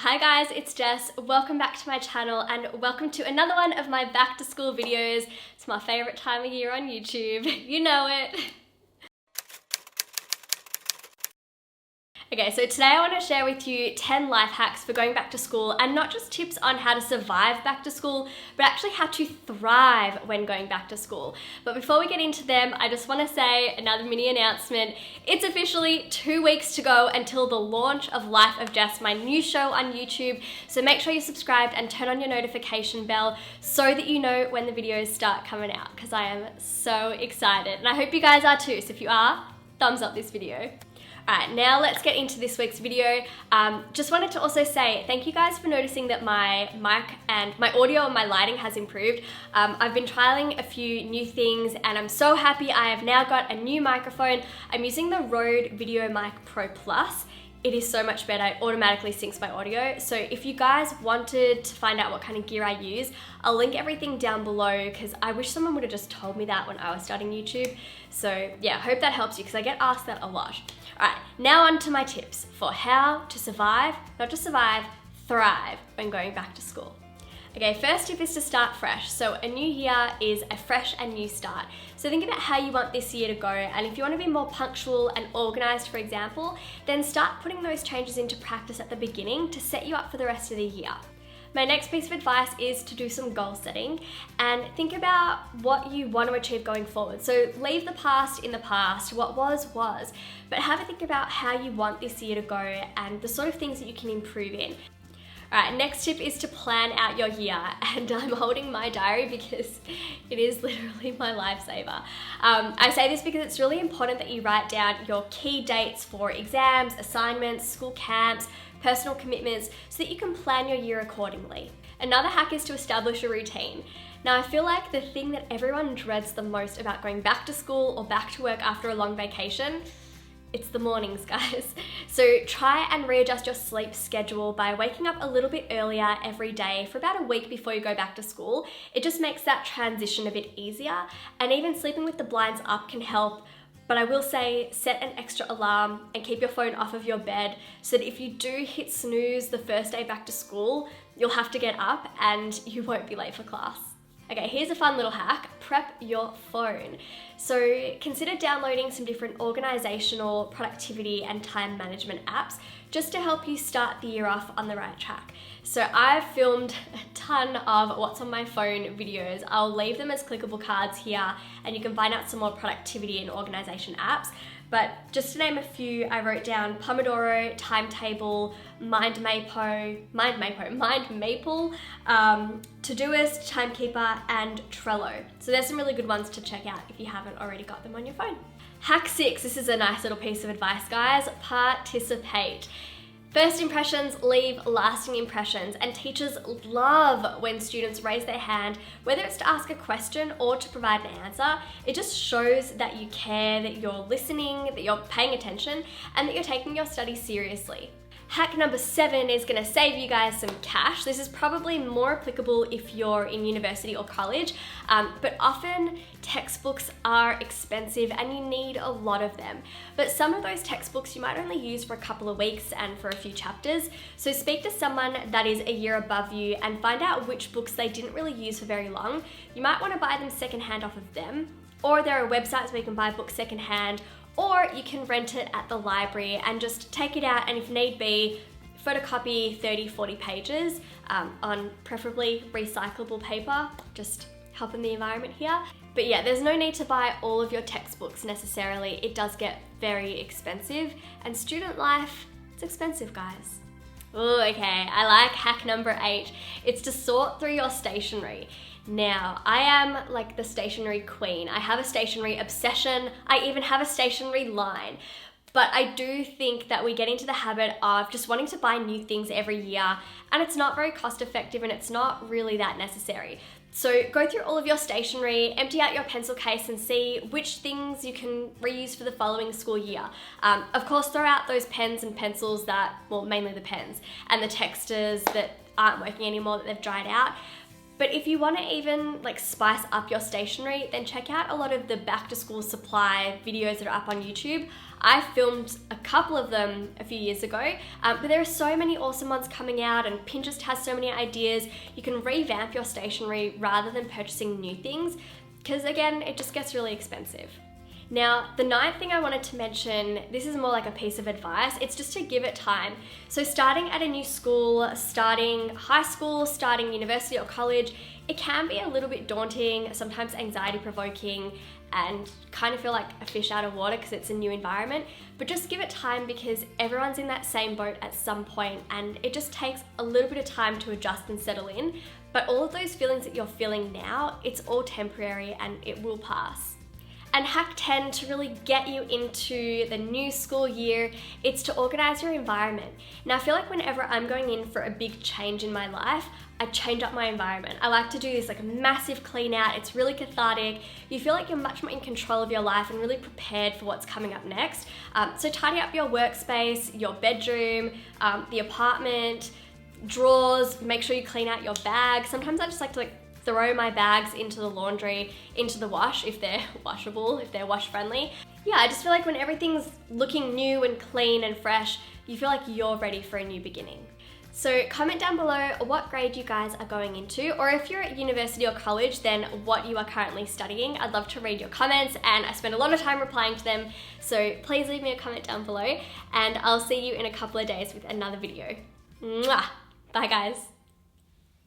Hi guys, it's Jess. Welcome back to my channel and welcome to another one of my back to school videos. It's my favorite time of year on YouTube. You know it. Okay, so today I want to share with you 10 life hacks for going back to school, and not just tips on how to survive back to school, but actually how to thrive when going back to school. But before we get into them, I just want to say another mini announcement. It's officially 2 weeks to go until the launch of Life of Jess, my new show on YouTube. So make sure you're subscribed and turn on your notification bell so that you know when the videos start coming out, because I am so excited. And I hope you guys are too. So if you are, thumbs up this video. Alright, now let's get into this week's video. Just wanted to also say thank you guys for noticing that my mic and my audio and my lighting has improved. I've been trialing a few new things and I'm so happy I have now got a new microphone. I'm using the Rode Video Mic Pro Plus. It is so much better. It automatically syncs my audio. So if you guys wanted to find out what kind of gear I use, I'll link everything down below because I wish someone would have just told me that when I was starting YouTube. So yeah, I hope that helps you because I get asked that a lot. All right, now on to my tips for how to survive, not just survive, thrive when going back to school. Okay, first tip is to start fresh. So a new year is a fresh and new start. So think about how you want this year to go, and if you want to be more punctual and organized, for example, then start putting those changes into practice at the beginning to set you up for the rest of the year. My next piece of advice is to do some goal setting and think about what you want to achieve going forward. So leave the past in the past, what was, but have a think about how you want this year to go and the sort of things that you can improve in. Alright, next tip is to plan out your year, and I'm holding my diary because it is literally my lifesaver. I say this because it's really important that you write down your key dates for exams, assignments, school camps, personal commitments, so that you can plan your year accordingly. Another hack is to establish a routine. Now, I feel like the thing that everyone dreads the most about going back to school or back to work after a long vacation, it's the mornings, guys. So try and readjust your sleep schedule by waking up a little bit earlier every day for about a week before you go back to school. It just makes that transition a bit easier, and even sleeping with the blinds up can help. But I will say, set an extra alarm and keep your phone off of your bed so that if you do hit snooze the first day back to school, you'll have to get up and you won't be late for class. Okay, here's a fun little hack: prep your phone. So consider downloading some different organizational, productivity, and time management apps just to help you start the year off on the right track. So I've filmed a ton of what's on my phone videos. I'll leave them as clickable cards here and you can find out some more productivity and organization apps. But just to name a few, I wrote down Pomodoro, Timetable, Mind Maple, Todoist, Timekeeper, and Trello. So there's some really good ones to check out if you haven't already got them on your phone. Hack 6, this is a nice little piece of advice, guys. Participate. First impressions leave lasting impressions, and teachers love when students raise their hand, whether it's to ask a question or to provide an answer. It just shows that you care, that you're listening, that you're paying attention, and that you're taking your studies seriously. Hack number 7 is going to save you guys some cash. This is probably more applicable if you're in university or college, but often textbooks are expensive and you need a lot of them. But some of those textbooks you might only use for a couple of weeks and for a few chapters. So speak to someone that is a year above you and find out which books they didn't really use for very long. You might want to buy them secondhand off of them, or there are websites where you can buy books secondhand, or you can rent it at the library and just take it out and, if need be, photocopy 30-40 pages on preferably recyclable paper, just helping the environment here. But yeah, there's no need to buy all of your textbooks necessarily. It does get very expensive, and student life, it's expensive, guys. Oh, okay, I like hack number 8. It's to sort through your stationery. Now, I am like the stationery queen. I have a stationery obsession. I even have a stationery line. But I do think that we get into the habit of just wanting to buy new things every year, and it's not very cost effective and it's not really that necessary. So go through all of your stationery, empty out your pencil case and see which things you can reuse for the following school year. Of course, throw out those pens and pencils that, well, mainly the pens, and the texters that aren't working anymore, that they've dried out. But if you want to even like spice up your stationery, then check out a lot of the back to school supply videos that are up on YouTube. I filmed a couple of them a few years ago, but there are so many awesome ones coming out, and Pinterest has so many ideas. You can revamp your stationery rather than purchasing new things, because again, it just gets really expensive. Now, the 9th thing I wanted to mention, this is more like a piece of advice, it's just to give it time. So starting at a new school, starting high school, starting university or college, it can be a little bit daunting, sometimes anxiety provoking, and kind of feel like a fish out of water because it's a new environment. But just give it time, because everyone's in that same boat at some point, and it just takes a little bit of time to adjust and settle in. But all of those feelings that you're feeling now, it's all temporary and it will pass. And hack 10 to really get you into the new school year, it's to organize your environment. Now I feel like whenever I'm going in for a big change in my life, I change up my environment. I like to do this like a massive clean out. It's really cathartic. You feel like you're much more in control of your life and really prepared for what's coming up next. So tidy up your workspace, your bedroom, the apartment, drawers, make sure you clean out your bag. Sometimes I just like to throw my bags into the laundry, into the wash if they're washable, if they're wash friendly. Yeah, I just feel like when everything's looking new and clean and fresh, you feel like you're ready for a new beginning. So comment down below what grade you guys are going into, or if you're at university or college, then what you are currently studying. I'd love to read your comments, and I spend a lot of time replying to them, so please leave me a comment down below, and I'll see you in a couple of days with another video. Mwah! Bye guys.